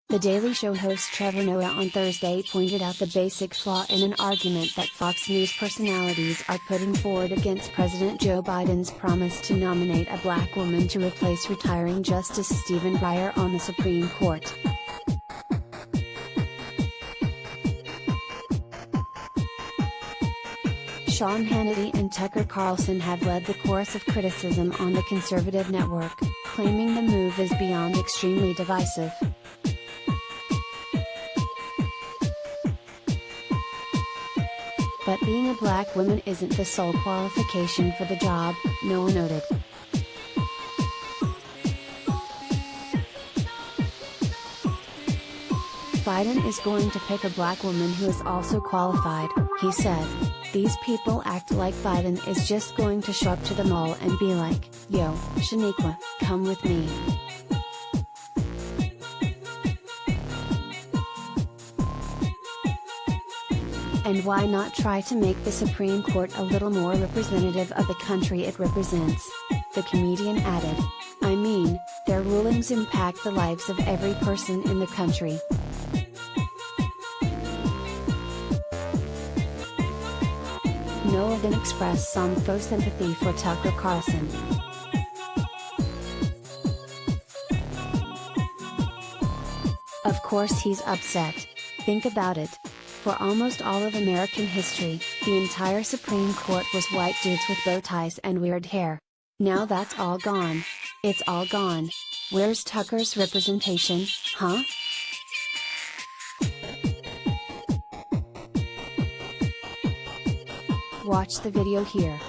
The Daily Show host Trevor Noah on Thursday pointed out the basic flaw in an argument that Fox News personalities are putting forward against President Joe Biden's promise to nominate a black woman to replace retiring Justice Stephen Breyer on the Supreme Court. Hannity and Tucker Carlson have led the chorus of criticism on the conservative network, claiming the move is beyond extremely divisive. But being a black woman isn't the sole qualification for the job, Noah noted. Biden is going to pick a black woman who is also qualified, he said. These people act like Biden is just going to show up to the mall and be like, "Yo, Shaniqua, come with me." And why not try to make the Supreme Court a little more representative of the country it represents? The comedian added. I mean, their rulings impact the lives of every person in the country. Noah then expressed some faux sympathy for Tucker Carlson. Of course he's upset. Think about it. For almost all of American history, the entire Supreme Court was white dudes with bow ties and weird hair. Now that's all gone. It's all gone. Where's Tucker's representation, huh? Watch the video here.